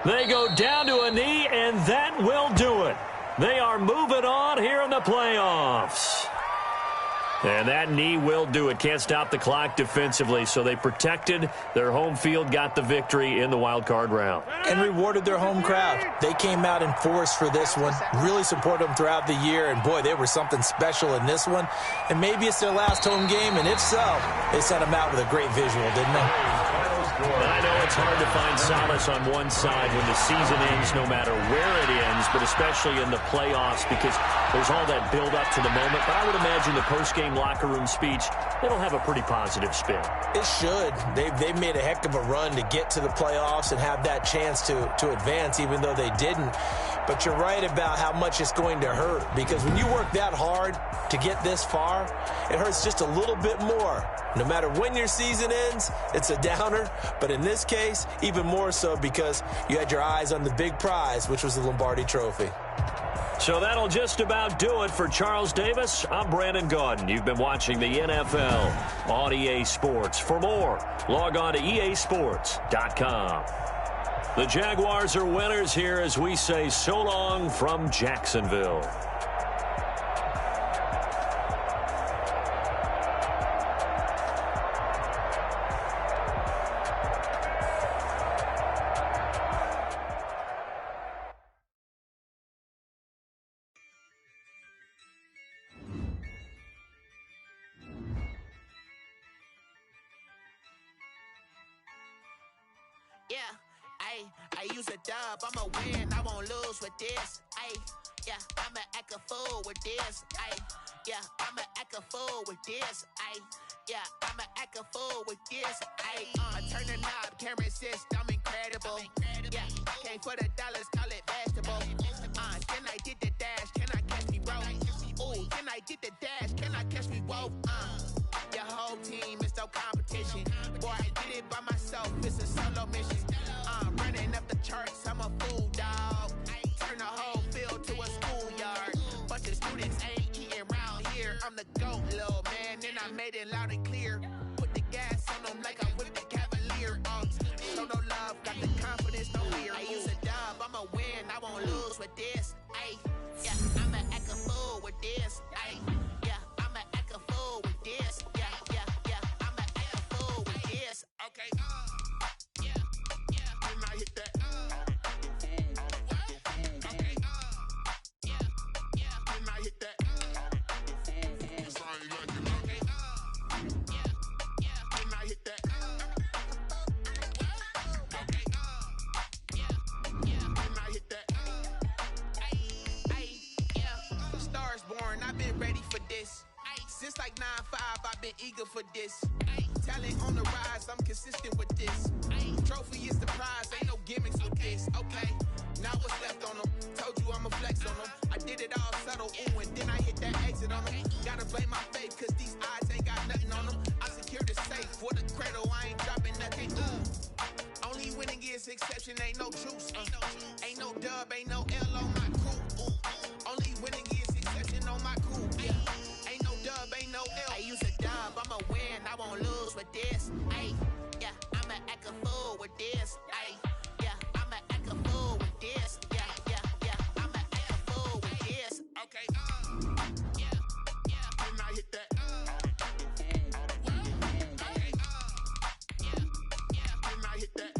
They go down to a knee, and that will do it. They are moving on here in the playoffs. And that knee will do it. Can't stop the clock defensively, so they protected their home field, got the victory in the wild card round. And rewarded their home crowd. They came out in force for this one, really supported them throughout the year, and boy, they were something special in this one. And maybe it's their last home game, and if so, they sent them out with a great visual, didn't they? I know it's hard to find solace on one side when the season ends, no matter where it ends, but especially in the playoffs because there's all that build-up to the moment. But I would imagine the post-game locker room speech, it'll have a pretty positive spin. It should. They've made a heck of a run to get to the playoffs and have that chance to advance, even though they didn't. But you're right about how much it's going to hurt because when you work that hard to get this far, it hurts just a little bit more. No matter when your season ends, it's a downer. But in this case, even more so because you had your eyes on the big prize, which was the Lombardi Trophy. So that'll just about do it for Charles Davis. I'm Brandon Gaudin. You've been watching the NFL on EA Sports. For more, log on to easports.com. The Jaguars are winners here as we say so long from Jacksonville. I use a dub, I'ma win, I won't lose with this. Yeah, I'ma act a fool with this. Yeah, I'ma act a fool with this. Yeah, I'ma act a fool with this. I turn the knob, can't resist, I'm incredible. Yeah, came for the dollars, call it vegetable. Then I did the dash, can I catch me, bro? Ooh, then I did the dash, can I catch me, whoa? Your whole team is no competition. Boy, I did it by myself, it's a solo mission. Running up the charts, I'm a fool, dog. Turn the whole field to a schoolyard. Bunch of students ain't eating round here. I'm the GOAT, little man, and I made it loud and clear. Put the gas on them like I'm with the Cavalier. Show no love, got the confidence, no fear. I use a dub, I'ma win, I won't lose with this. Yeah, I'ma act a fool with this. Yeah, I'ma act a fool with this. Yeah, I'ma act a fool with this. Okay. I hit that. Okay. Then I hit that. Then I hit that. Okay. Then I hit that. Stars born, I've been ready for this. Since like 9-5, I've been eager for this. Talent on the rise, I'm consistent with this. Trophy is the prize, ain't no gimmicks with this. Okay, now what's left on them? Told you I'ma flex on them. I did it all subtle, ooh, and then I hit that exit on them. Gotta blame my faith, cause these odds ain't got nothing on them. I secured the safe for the cradle, I ain't dropping nothing. Only winning is exception, ain't no juice. Ain't no dub, ain't no L on my crew. Only winning is exception on my crew. Ain't no dub, ain't no L. I use a dub, I'ma win, I won't lose with this. Yeah, I'ma act a fool with this. Yeah, I'ma act a fool with this. Yeah, I'ma act a fool with this. Okay. Then I hit that. Okay. Then I hit that. Then I hit that.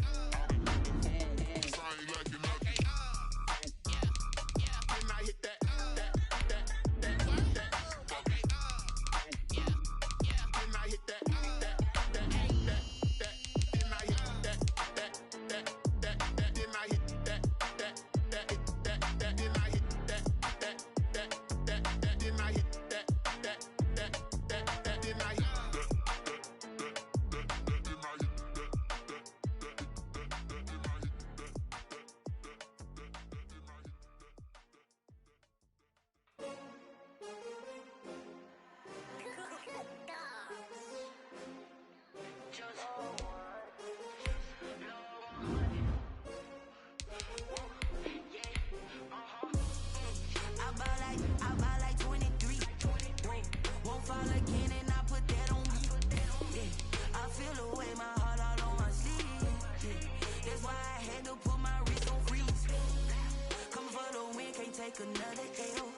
Take another L.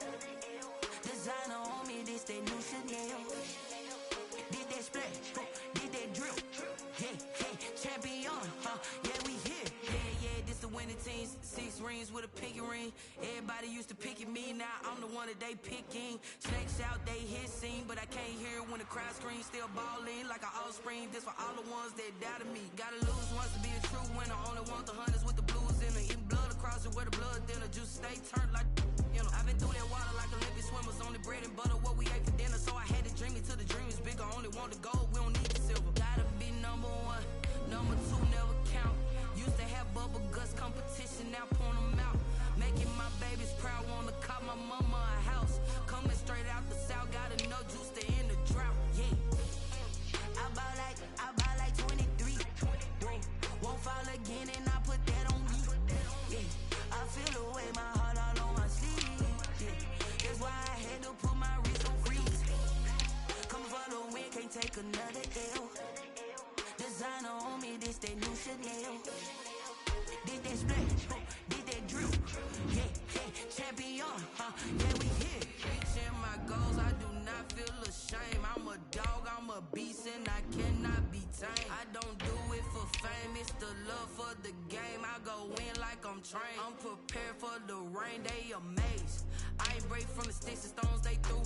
This Designer on me, this that new Chanel. Did that splash, did that drill. Yeah, champion, yeah, we here. Yeah, this the winning team. 6 rings with a pinky ring. Everybody used to pick at me, now I'm the one that they picking. Snakes out, they hit scene, but I can't hear when the crowd screams. Still balling like an offspring. This for all the ones that doubted me. Gotta lose once to be a true winner. Only want the hunters with the blues in it. Eating blood across it where the blood thinner. Juice stay turned like, you know. I've been through that water like Olympic swimmers. Only bread and butter, what we ate for dinner. So I had to dream it till the dream is bigger. Only want the gold, we don't need the silver. Gotta be number 1, number 2 never count. Used to have bubble guts competition, now point them out. Making my babies proud, wanna cop my mama a house. Coming straight out the south, got enough juice to end the drought. Yeah, I buy like 23. Won't fall again, and I put that on me. Yeah, I feel the way, my heart all on my sleeve. Yeah, that's why I had to put my wrist on freeze. Coming for the win, can't take another L. Designer on me, this that new Chanel. Did that splash, did that drill. Yeah, champion, yeah, we here. Reaching my goals, I do not feel ashamed. I'm a dog, I'm a beast, and I cannot be tamed. I don't do it for fame, it's the love for the game. I go in like I'm trained. I'm prepared for the rain, they amazed. I ain't break from the sticks and stones they threw.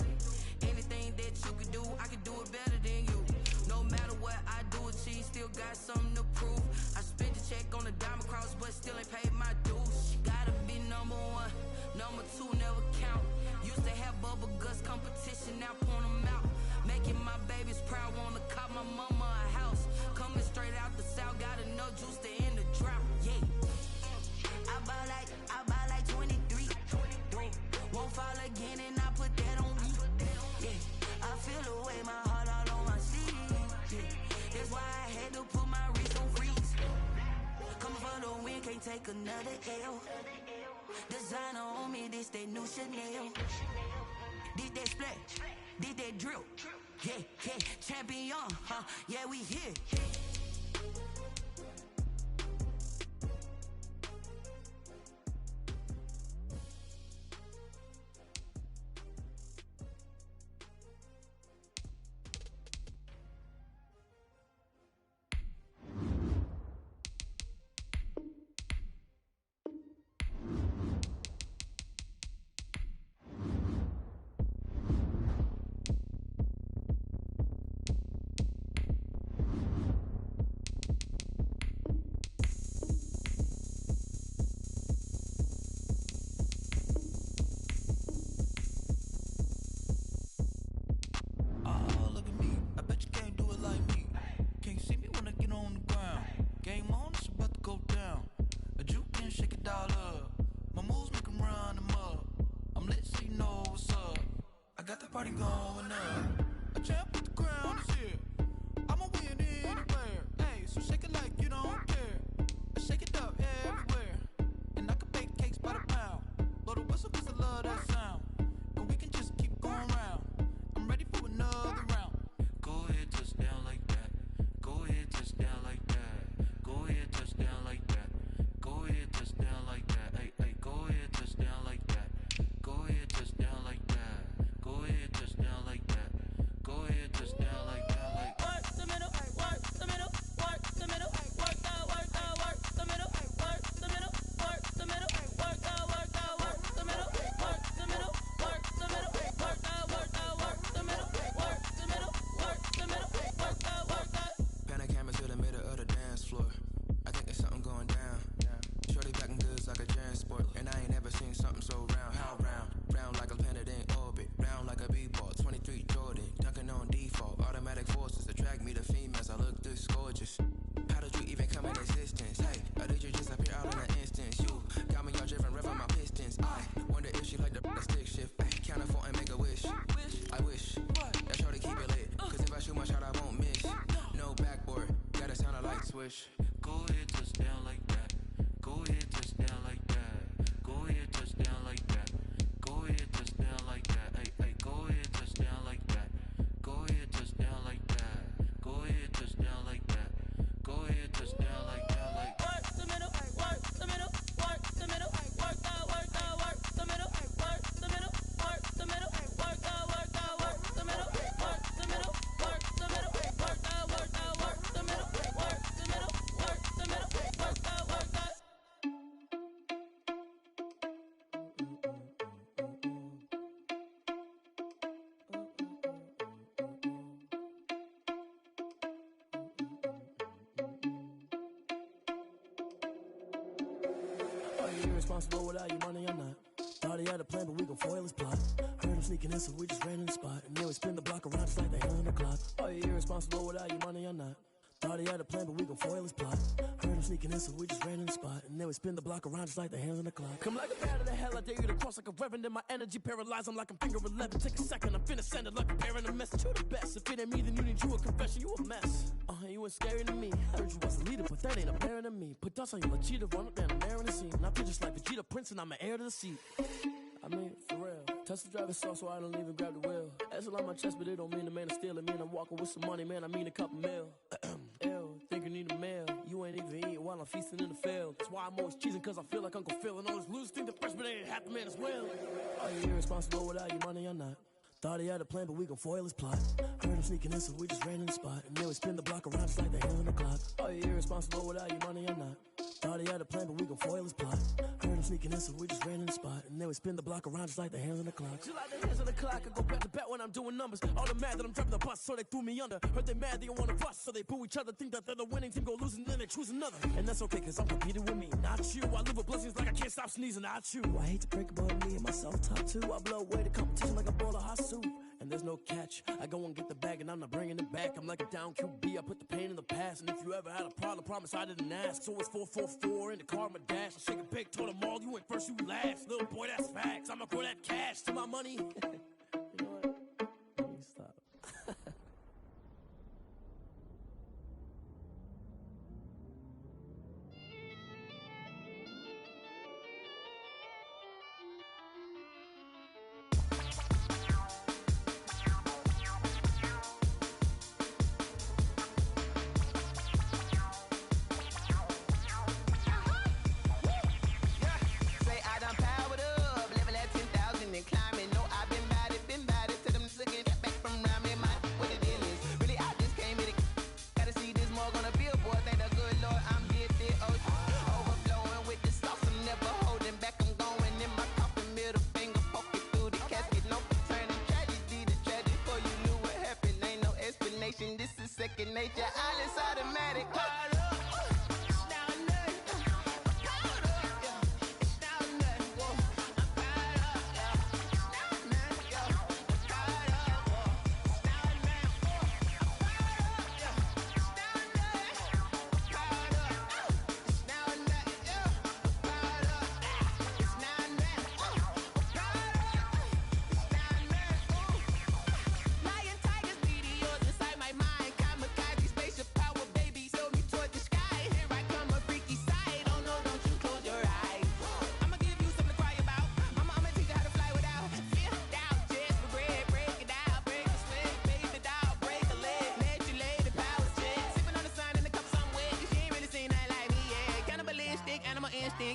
Anything that you could do, I can do it better than you. No matter what I do, achieve, still got something to prove. I spent the check on the diamond cross, but still ain't paid my dues. Gotta be number 1, number 2 never count. Used to have bubble guts competition, now point them out. Making my babies proud, wanna cop my mama a house. Coming straight out the south, got enough juice to end the drought. Yeah, I buy like 23. Won't fall again, and I put that on me. Yeah, I feel the way, my heart all on my sleeve. Yeah, that's why I had to put my wrist on freeze. Coming for the win, can't take another L. Designer on me, this that new Chanel. Did that splash, did that drill. Yeah, champion, yeah, we here. Party going up. A champ with the crown is here. I'ma win anywhere. Hey, so shake it like you don't care. I shake it up everywhere. And I can bake cakes by the pound. Blow the whistle 'cause I love that sound. And we can just keep going round. I'm ready for another round. Go ahead, touch down like that. Go ahead, touch down like that. Go ahead, touch down like that. Go ahead, touch down like that. Hey, go ahead, touch down like that. Go ahead, touch down like that. Go ahead, touch down like that. Go ahead, touch down like that. Like work the middle, work the middle, work the middle, work the middle, work the middle, work the middle, work the middle, work the middle, work the middle, work the middle, work the middle, work the middle, work the. Pan a camera to the middle of the dance floor. I think there's something going down. Shorty packing goods like a transport, and I ain't never seen something so round. How round? Round like a planet in orbit, round like a b-ball. 23 Jordan, dunking on default. Automatic forces attract me to females. I look this gorgeous. How did you even come in existence? Hey, or did you just appear out in an instance? You got me all driven, revving my pistons. I wonder if she like the stick shift. Count a 4 and make a wish. I wish that shorty keep it lit. 'Cause if I shoot my shot, I won't miss. No backboard, gotta sound a light switch. go ahead, touch down like that. Go ahead, touch down like that. Go ahead, touch down like that. Go ahead, touch down like that. Hey, go ahead, touch down like that. Go ahead, touch down like that. Go ahead, touch down like that. Go ahead, touch down like that. Like work the middle, work the middle, work the middle, work the middle, work the middle, work the middle, work the you irresponsible without your money or not? Thought he had a plan, but we gon' foil his plot. Heard him sneaking in, so we just ran in the spot. And then we spin the block around just like the hand on the clock. Are you irresponsible without your money or not? Thought he had a plan, but we gon' foil his plot. Heard him sneaking in, so we just ran in the spot. And then we spin the block around just like the hands on the clock. Come like a bat of the hell, I dare you to cross like a reverend. In my energy paralyzed, I'm like I'm finger 11. Take a second, I'm finna send it like a parent a message. You the best, if it ain't me, then you need you a confession. You a mess, you ain't scary to me. Heard you was a leader, but that ain't apparent to me. Put dust on you like cheetah, run up down, I'm airing the scene. I feel just like Vegeta Prince, and I'm an heir to the seat. I mean, for real. Touch the driver's soft, so I don't even grab the wheel. That's on my chest, but it don't mean the man is stealing. Mean I'm walking with some money, man, I mean a couple mil. Ew, think you need a meal. You ain't even eating while I'm feasting in the field. That's why I'm always cheesing, cause I feel like Uncle Phil. And all this loose think the freshman ain't half the man as well. Are you irresponsible without your money or not? Thought he had a plan, but we gon' foil his plot. Heard him sneaking in, so we just ran in the spot. And then we spin the block around just like the hand on the clock. Are you irresponsible without your money or not? Thought he had a plan, but we gon' foil his plot. Heard him sneaking in, so we just ran in the spot. And then we spin the block around just like the hands on the clock. Just like the hands on the clock, I go back to back when I'm doing numbers. All the mad that I'm driving the bus, so they threw me under. Heard they mad, they don't wanna bust, so they boo each other. Think that they're the winning team, go losing, then they choose another. And that's okay, cause I'm competing with me, not you. I live with blessings like I can't stop sneezing, not you. I hate to break about me and my self-talk too. I blow away the competition like a bowl of hot soup. And there's no catch. I go and get the bag and I'm not bringing it back. I'm like a down QB, I put the pain in the past. And if you ever had a problem, promise I didn't ask. So it's 444 in the car, my dash. I shake a big, told them all, you went first, you last. Little boy, that's facts. I'ma grow that cash to my money. You know what? Let me stop. This is second nature, all is automatic.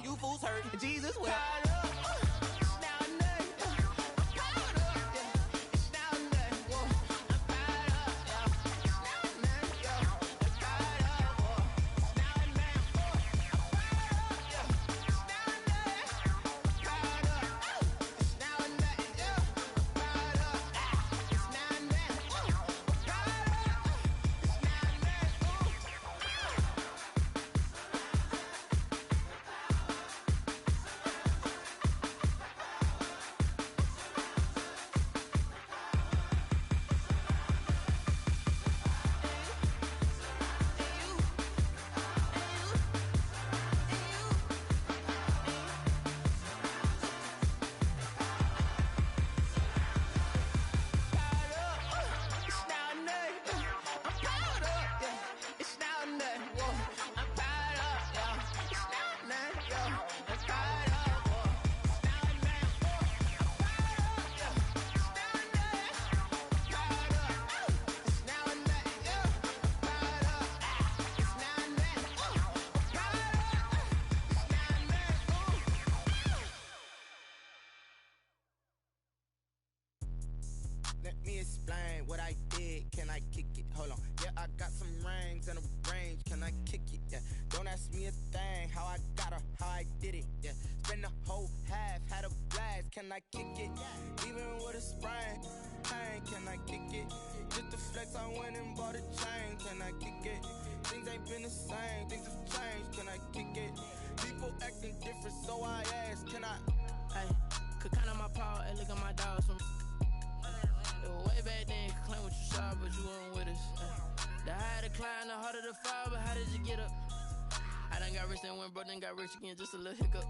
You fools hurt. Jesus will. Let me explain what I did. Can I kick it? Hold on. Yeah, I got some rings and a range. Can I kick it? Yeah. Don't ask me a thing. How I got her, how I did it. Yeah. Spend the whole half, had a blast. Can I kick it? Even with a sprain. Pain, can I kick it? Just the flex, I went and bought a chain. Can I kick it? Things ain't been the same. Things have changed. Can I kick it? People acting different, so I ask, can I? Hey, could count on my power, hey, look at my dogs. Way back then, could claim what you saw, but you weren't with us. The higher the climb, the harder the fall, but how did you get up? I done got rich and went broke, then got rich again, just a little hiccup.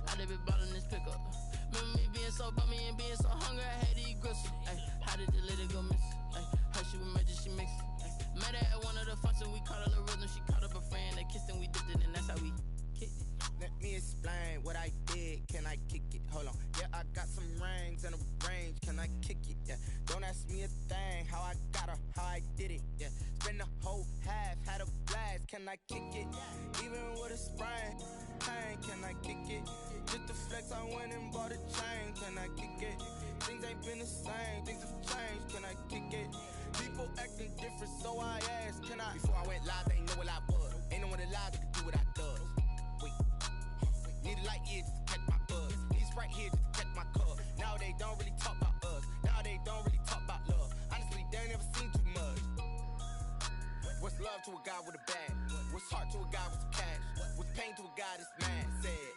I done been ballin' this pickup. Remember me being so bummy and being so hungry, I had to eat gristle. Ay, how did the lady go miss? Ay, her she was magic, she mixed. Met her at one of the functions, we caught her the rhythm, she caught up a friend, they kissed and we dipped it, and that's how we kicked it. Let me explain what I did, can I kick it? Hold on, yeah, I got some rings and a range, can I kick it? Yeah, don't ask me a thing, how I got her, how I did it, yeah. Spend the whole half, had a blast, can I kick it? Even with a sprain, pain, can I kick it? Just the flex, I went and bought a chain, can I kick it? Things ain't been the same, things have changed, can I kick it? People acting different, so I asked, can I? Before I went live, they know what I was. Ain't no one alive that could do what I does. Wait, need a light here just to catch my buzz. Need Sprite here just to catch my cup. Now they don't really talk about us. Now they don't really talk about love. Honestly, they ain't never seen too much. What's love to a guy with a bag? What's heart to a guy with some cash? What's pain to a guy that's mad? Said.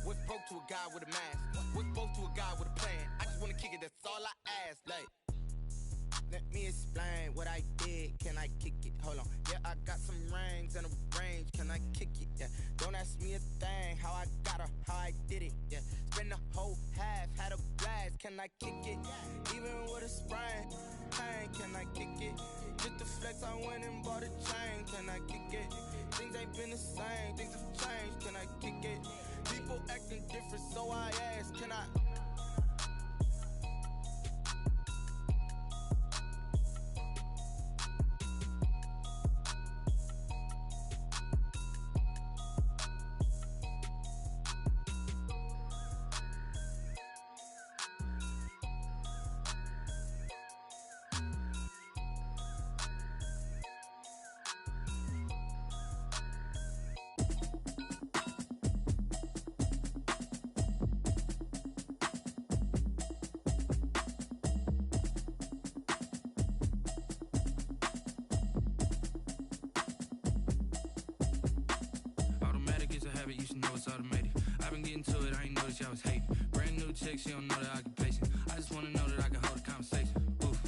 What's broke to a guy with a mask? What's both to a guy with a plan? I just wanna kick it, that's all I ask. Like, let me explain what I did, can I kick it? Hold on, yeah, I got some rings and a range, can I kick it? Yeah, don't ask me a thing, how I got her, how I did it? Yeah, spend the whole half, had a blast, can I kick it? Even with a sprain, pain, can I kick it? Just the flex, I went and bought a chain, can I kick it? Things ain't been the same, things have changed, can I kick it? People acting different, so I ask, can I? You should know it's automated. I've been getting to it, I ain't noticed y'all was hating. Brand new chick, she don't know the occupation. I just wanna know that I can hold a conversation. Oof,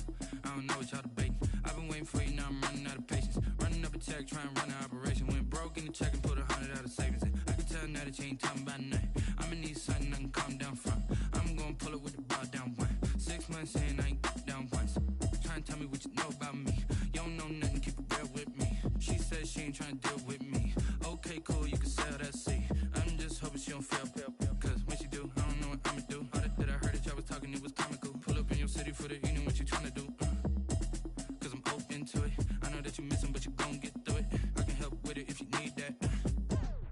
I don't know what y'all debating. I've been waiting for you, now I'm running out of patience. Running up a check, trying to run an operation. Went broke in the check and put 100 out of savings in. I can tell now that you ain't talking about nothing. I'ma need something I can calm down from. I'm gonna pull it with the bar down one. 6 months in, I ain't down once. Trying to tell me what you know about me. You don't know nothing, keep it real with me. She said she ain't trying to deal with me. Okay, cool, you can sell that seat. I'm just hoping she don't fail. Cause when she do, I don't know what I'ma do. All that I heard that y'all was talking, it was comical. Pull up in your city for the evening, what you tryna do? Cause I'm open to it. I know that you missing, but you gon' get through it. I can help with it if you need that.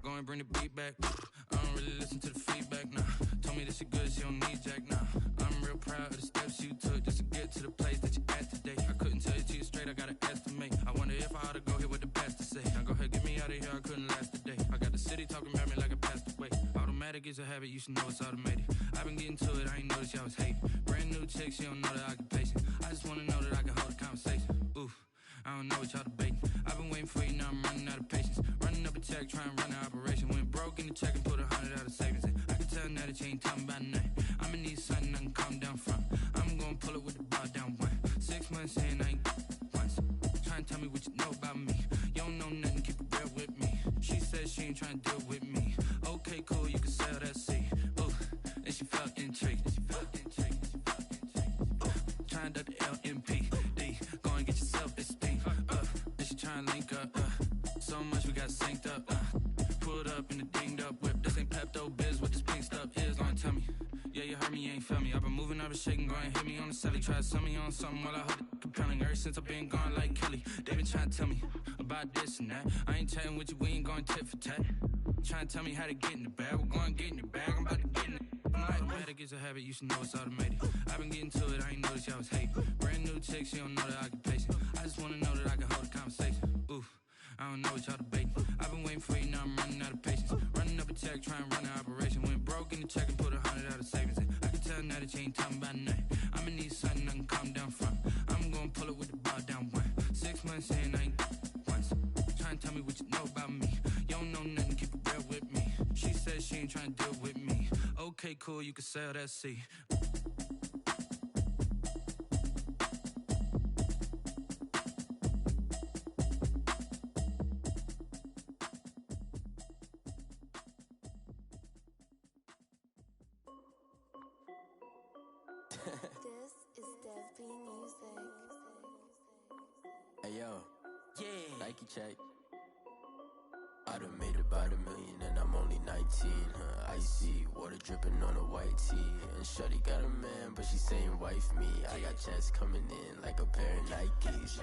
Go and bring the beat back. I don't really listen to the feedback, nah. Told me that she good, she don't need jack, nah. I'm real proud of the steps you took just to get to the place that you at today. I couldn't tell you to you straight, I gotta estimate. I wonder if I ought to go here with the best to say. Now go ahead, get me out of here, I couldn't last a day. I got the city talking about me like I passed away. Automatic is a habit, you should know it's automated. I've been getting to it, I ain't noticed y'all was hating. Brand new chick, she don't know the occupation. I just wanna know that I can hold a conversation. Oof, I don't know what y'all debating. I've been waiting for you, now I'm running out of patience. Running up a check, trying to run an operation. Went broke in the check and put 100 out of savings in. I can tell now that you ain't talking about nothing. I'ma need something I can calm down from. I'm gonna pull it with the bar down one. 6 months in, I ain't once. Trying to tell me what you know about me. You don't know nothing, keep it real with me. She said she ain't trying to deal with me. Okay, cool, you can sell that seat. Ooh, and she felt intrigued. Trying to duck the LMPD. Go and get your self-esteem. And she trying to link up. So much we got synced up. Pulled up in the dinged up whip. This ain't Pepto-Biz, what this pink stuff is. Gonna tell me. Yeah, you heard me, you ain't felt me. I've been moving, I've been shaking, go and hit me on the celly. Try to sell me on something while I hold it compelling. Ever since I've been gone like Kelly, they been trying to tell me about this and that. I ain't chatting with you, we ain't going tit for tat. Trying to tell me how to get in the bag, we're going to get in the bag, I'm about to get in it. I'm like, automatic is a habit, you should know it's automated. I've been getting to it, I ain't noticed y'all was hating. Brand new chick, she don't know the occupation. I just wanna know that I can hold a conversation. Oof, I don't know what y'all debating. I've been waiting for you, now I'm running out of patience. Running up a check, trying to run an operation. Went broke in the check and put 100 out of savings in. I can tell now that you ain't talking about nothing. I'ma need something I can calm down from. I'm gonna pull it with the bar down one. 6 months in, I ain't once. Trying to tell me what you know about me. You don't know nothing, keep it real with ain't trying to deal with me. Okay, cool, you can sail that sea. This is Dev B Music. Hey yo, yeah, Nike check. I done made about $1 million and I'm only 19, huh? Icy, water dripping on a white tee. And shorty got a man, but she saying wife me. I got checks coming in like a pair of Nikes.